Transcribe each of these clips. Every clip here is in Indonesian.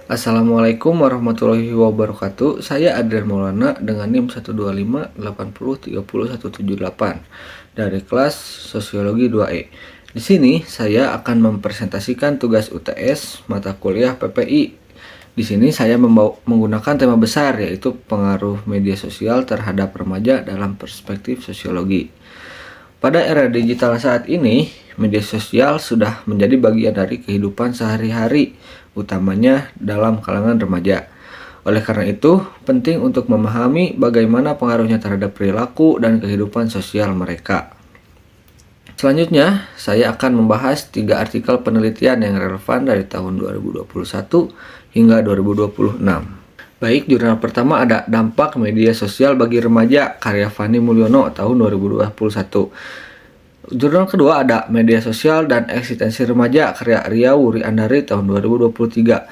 Assalamualaikum warahmatullahi wabarakatuh. Saya Adrian Maulana dengan NIM 12580300178 dari kelas Sosiologi 2E. Di sini saya akan mempresentasikan tugas UTS mata kuliah PPI. Di sini saya menggunakan tema besar yaitu pengaruh media sosial terhadap remaja dalam perspektif sosiologi. Pada era digital saat ini, media sosial sudah menjadi bagian dari kehidupan sehari-hari, utamanya dalam kalangan remaja. Oleh karena itu, penting untuk memahami bagaimana pengaruhnya terhadap perilaku dan kehidupan sosial mereka. Selanjutnya, saya akan membahas 3 artikel penelitian yang relevan dari tahun 2021 hingga 2026. Baik, jurnal pertama ada Dampak Media Sosial bagi Remaja, karya Fani Mulyono tahun 2021. Jurnal kedua ada Media Sosial dan Eksistensi Remaja, karya Riau Wulandari tahun 2023.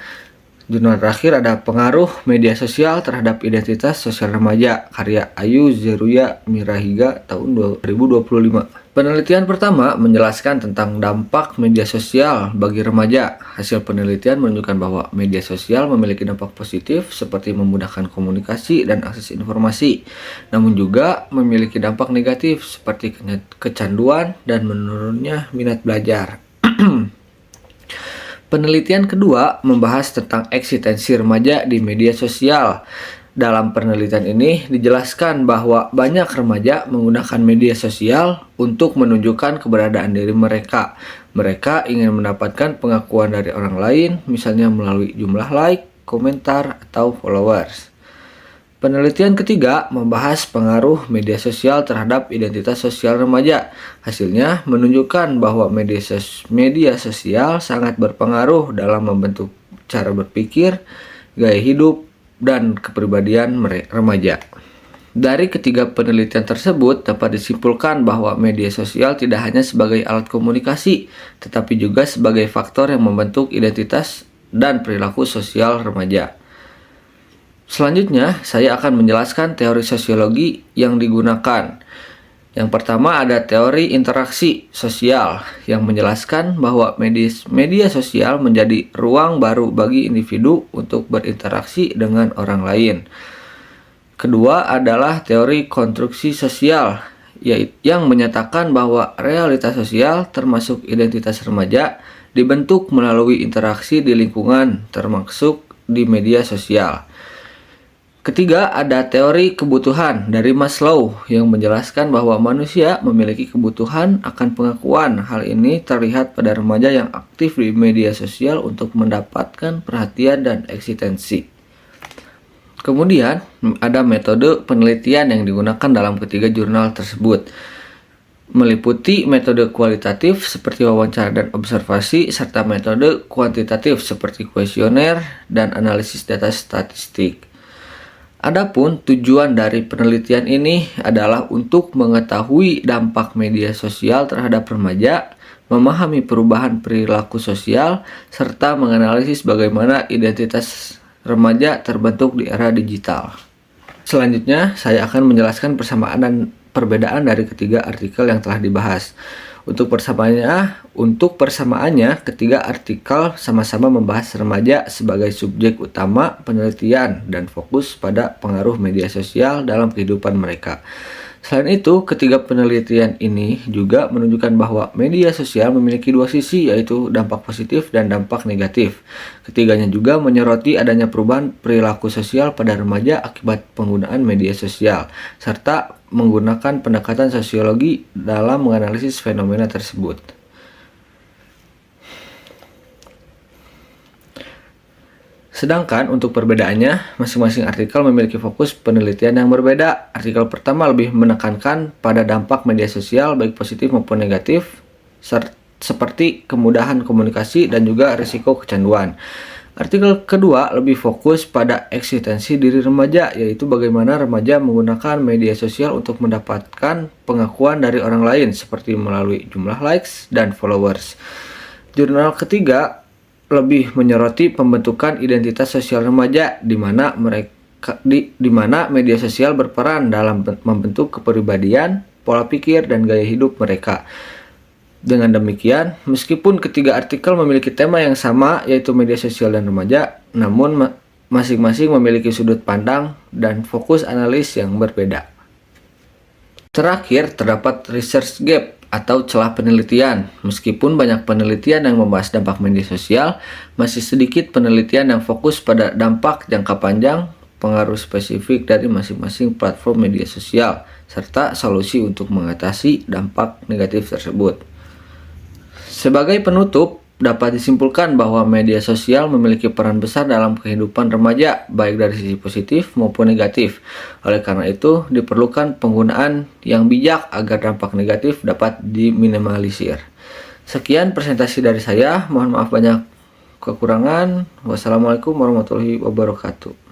Jurnal terakhir ada Pengaruh Media Sosial terhadap Identitas Sosial Remaja, karya Ayu Zeruya Mirahiga tahun 2025. Penelitian pertama menjelaskan tentang dampak media sosial bagi remaja. Hasil penelitian menunjukkan bahwa media sosial memiliki dampak positif seperti memudahkan komunikasi dan akses informasi, namun juga memiliki dampak negatif seperti kecanduan dan menurunnya minat belajar. Penelitian kedua membahas tentang eksistensi remaja di media sosial. Dalam penelitian ini dijelaskan bahwa banyak remaja menggunakan media sosial untuk menunjukkan keberadaan diri mereka. Mereka ingin mendapatkan pengakuan dari orang lain, misalnya melalui jumlah like, komentar, atau followers. Penelitian ketiga membahas pengaruh media sosial terhadap identitas sosial remaja. Hasilnya menunjukkan bahwa media sosial sangat berpengaruh dalam membentuk cara berpikir, gaya hidup, dan kepribadian remaja. Dari ketiga penelitian tersebut dapat disimpulkan bahwa media sosial tidak hanya sebagai alat komunikasi, tetapi juga sebagai faktor yang membentuk identitas dan perilaku sosial remaja. Selanjutnya, saya akan menjelaskan teori sosiologi yang digunakan. Yang pertama ada teori interaksi sosial yang menjelaskan bahwa media sosial menjadi ruang baru bagi individu untuk berinteraksi dengan orang lain. Kedua adalah teori konstruksi sosial yang menyatakan bahwa realitas sosial termasuk identitas remaja dibentuk melalui interaksi di lingkungan termasuk di media sosial. Ketiga, ada teori kebutuhan dari Maslow yang menjelaskan bahwa manusia memiliki kebutuhan akan pengakuan. Hal ini terlihat pada remaja yang aktif di media sosial untuk mendapatkan perhatian dan eksistensi. Kemudian, ada metode penelitian yang digunakan dalam ketiga jurnal tersebut, meliputi metode kualitatif seperti wawancara dan observasi, serta metode kuantitatif seperti kuesioner dan analisis data statistik. Adapun tujuan dari penelitian ini adalah untuk mengetahui dampak media sosial terhadap remaja, memahami perubahan perilaku sosial, serta menganalisis bagaimana identitas remaja terbentuk di era digital. Selanjutnya, saya akan menjelaskan persamaan dan perbedaan dari ketiga artikel yang telah dibahas. Untuk persamaannya, ketiga artikel sama-sama membahas remaja sebagai subjek utama penelitian dan fokus pada pengaruh media sosial dalam kehidupan mereka. Selain itu, ketiga penelitian ini juga menunjukkan bahwa media sosial memiliki dua sisi, yaitu dampak positif dan dampak negatif. Ketiganya juga menyoroti adanya perubahan perilaku sosial pada remaja akibat penggunaan media sosial, serta menggunakan pendekatan sosiologi dalam menganalisis fenomena tersebut. Sedangkan untuk perbedaannya, masing-masing artikel memiliki fokus penelitian yang berbeda. Artikel pertama lebih menekankan pada dampak media sosial baik positif maupun negatif, seperti kemudahan komunikasi dan juga risiko kecanduan. Artikel kedua lebih fokus pada eksistensi diri remaja, yaitu bagaimana remaja menggunakan media sosial untuk mendapatkan pengakuan dari orang lain, seperti melalui jumlah likes dan followers. Jurnal ketiga lebih menyoroti pembentukan identitas sosial remaja, di mana media sosial berperan dalam membentuk kepribadian, pola pikir, dan gaya hidup mereka. Dengan demikian, meskipun ketiga artikel memiliki tema yang sama, yaitu media sosial dan remaja, namun masing-masing memiliki sudut pandang dan fokus analis yang berbeda. Terakhir, terdapat research gap atau celah penelitian. Meskipun banyak penelitian yang membahas dampak media sosial, masih sedikit penelitian yang fokus pada dampak jangka panjang, pengaruh spesifik dari masing-masing platform media sosial, serta solusi untuk mengatasi dampak negatif tersebut. Sebagai penutup, dapat disimpulkan bahwa media sosial memiliki peran besar dalam kehidupan remaja, baik dari sisi positif maupun negatif. Oleh karena itu, diperlukan penggunaan yang bijak agar dampak negatif dapat diminimalisir. Sekian presentasi dari saya, mohon maaf banyak kekurangan. Wassalamualaikum warahmatullahi wabarakatuh.